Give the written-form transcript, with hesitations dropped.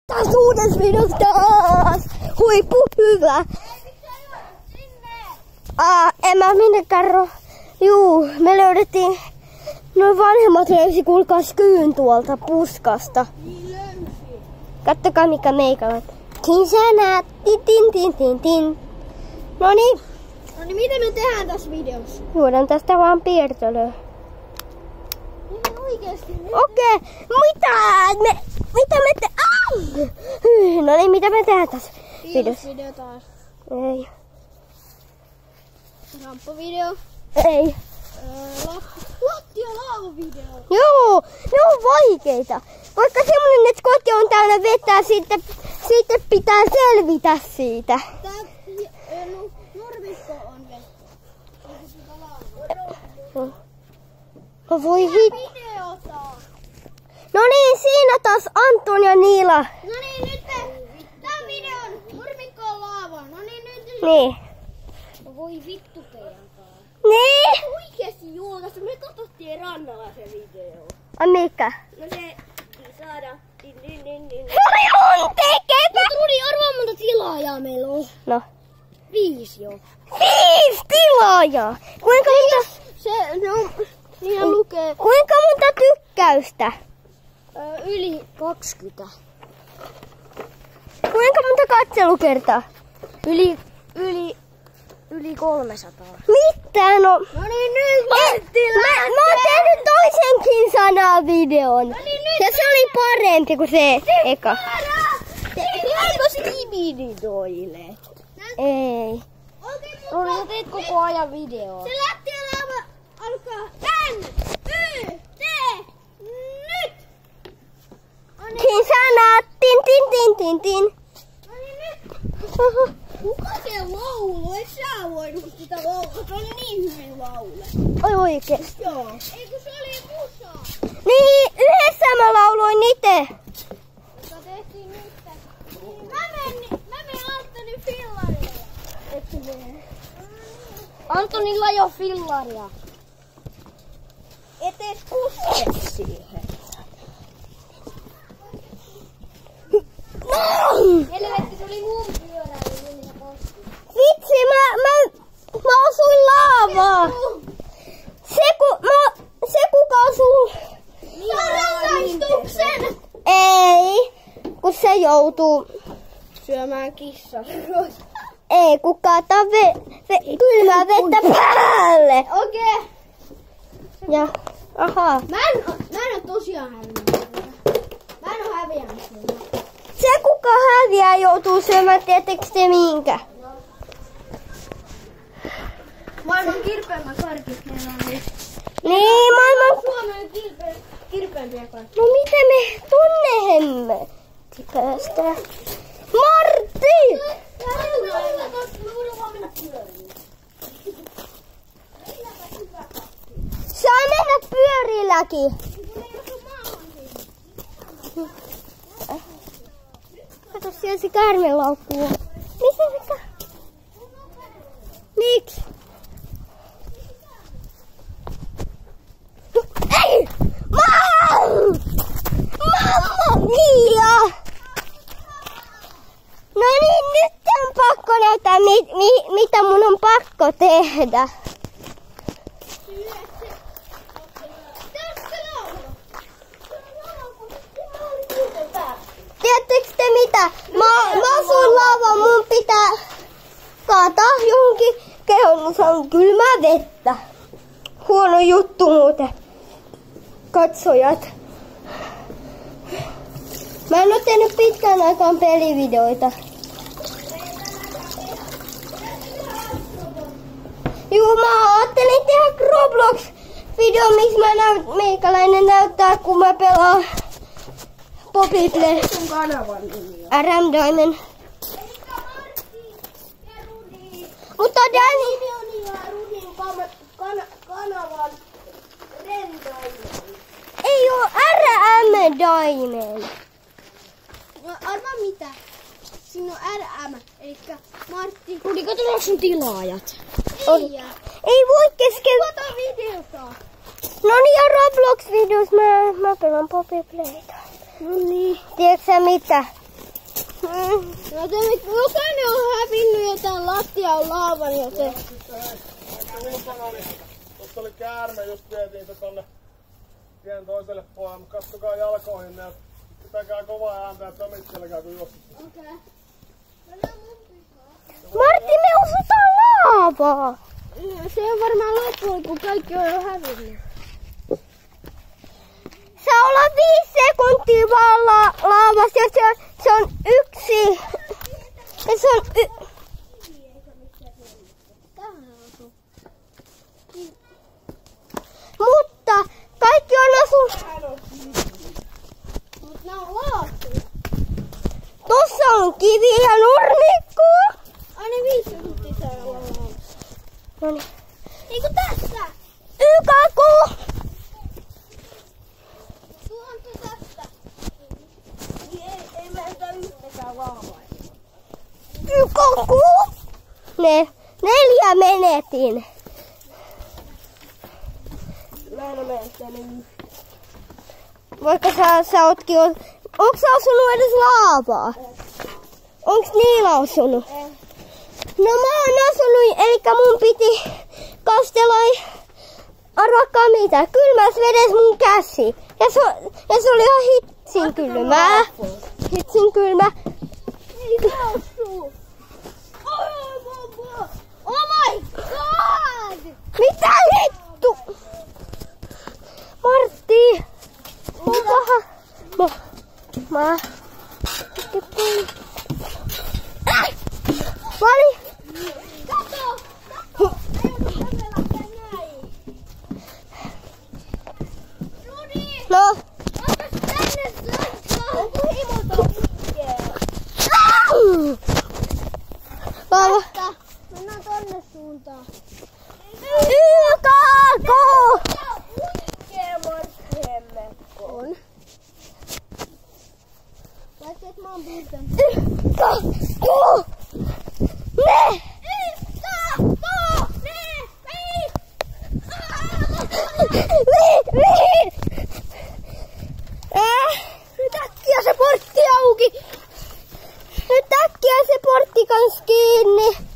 Taas uudessa videossa taas! Huippu hyvä! En mä minnekään Juu, me löydettiin... No vanhemmat löysi kuulkaas kyyn tuolta puskasta. Kattokaa mikä meikällä. Tin sä näet. Tin. Noniin. Noniin, mitä me tehdään tässä videossa? Juodaan tästä vaan piirtelyä. Oikeesti? Okei. Mitä me Noniin, mitä me tehdään tässä videossa? Video taas. Ei. Ramppavideo. Ei. Lattialaavavideo. Joo, ne on vaikeita. Vaikka semmonen, että koti on täynnä vettä, sitten pitää selvitä siitä. Nurmikko on vettä. No voi videota. No niin, siinä taas Anton ja Niila. No niin, nyt tää videon nurmikko on laava. No niin, nyt. Niin. No voi vittu teidän. Niin. Oikeesti julkaistu. Me katsottiin rannalla se video. Ai mikä? No se saada. On tekevä! Tuli arvaa monta tilaajaa meillä on. No. 5 jo. 5 tilaajaa! Kuinka monta... Siinä lukee Kuinka monta tykkäystä? yli 20. Kuinka monta katselukertaa? Yli 300. Mitä? No niin nyt mä oon tehnyt toisenkin videon. No niin nyt. Ja se oli parempi kuin se eka. Onko Stibidi-toilet? Ei. No sä teet koko ajan videoa. Se lattialaava alkaa nyt! Kinsana, tin. No niin nyt! Kuka se laulu? Et sä voinut sitä laulaa? Se oli niin hyvin laule. Oi oikeesti. Joo. Ei kun se oli musa. Niin, yhdessä mä lauloin itse. Mutta tehtiin nyt. Mä menen Antonin fillarille. Etkö mene? Antonilla ei oo fillaria. Et ees kuske siihen. Helvetti, se oli mun pyörä. Vitsi, mä osuin laavaa. Se kuka osuu... Rangaistuksen! Ei, kun se joutuu... Syömään kissan. Ei, kun kaataa kylmää vettä päälle. Okei. Ja, aha. Mä en oo tosiaan hävinnyt. Mä en oo häviänyt sitä. Se kuka häviää joutuu syömään, tiettekö te minkä? Maailman kirpeimmät karkit meillä on nyt. Niin, maailman... Suomen kirpeimpiä karkit. No miten me tunnemme? Päästään. Martti! Saa mennä pyörilläkin. Kato, siellä se käärmelaukku on. Missä se Miksi? Ei! Mamma mia! No niin, nyt on pakko näyttää, mitä mun on pakko tehdä. Tiedättekö te mitä? Mä asun laava, mun pitää kaataa johonkin kehon, se on kylmää vettä. Huono juttu muuten, katsojat. Mä en oo tehnyt pitkään aikaan pelivideoita. Juu, mä ajattelin tehdä Roblox-video, missä meikäläinen näyttää, kun mä pelaan Poppy Play. Sun kanavan nimi RM Diamond. Mutta Danny... kanavan rendoinen. Ei oo RM Diamond. Arvaa mitä? Siinä on RM, elikkä Martti. Rudi, katsotaan sun tilaajat. Ei voi kesken... Ota videota. No niin, ja Roblox-videos mä pelaan Poppy Playta. No niin. Tiedätkö sä mitä? Jokainen on hävinnyt jotain lattian laavan, joten... Tuossa oli käärme, just vietiin se tonne tien toiselle puolelle, mutta katsokaa jalkoihin ne, pitäkää kovaa ääntä, että omittelekää kun juoksette. Okei. Martti, me osutaan laavaa! Se on varmaan loppuun, kun kaikki on jo hävinnyt. Sä ollaan 5 sekuntia vaan laavassa ja se on yksi. Ja se on mutta kaikki on asunut. Mut nää on laattu. Tossa on kivi ja nurmikko. Aina 5 sekuntia saa olla laattu. Noniin. Niinku tässä! Ykaku! Tuonto tästä. Ei meiltä yhtäkään laavaa. Ykaku! 4 menetin. Mä en oo menettänyt. Vaikka sä ootkin... Onks sä osunut edes laavaa? Onks niillä osunut? No mä oon osunut, elikkä mun piti kastella arvakkaa mitä, kylmässä vedessä mun käsi. Ja se oli ihan hitsin kylmää. Hitsin kylmä. Ei noussut! Oh my god! Mitä vittu? Martti! Mun paha. Mä... Vali! Kato! Kato! Ei ole kävelläkään näin! Rudi! No? Otas tänne slankaa! Onko himoton putkee? Laava. Mennään tonne suuntaan. Ykaku! Putkee Martti hemmekko. On. Vaikka et mä oon piirtänyt. Ykaku! Ne! Nyt äkkiä se portti auki! Nyt äkkiä se portti kans kiinni!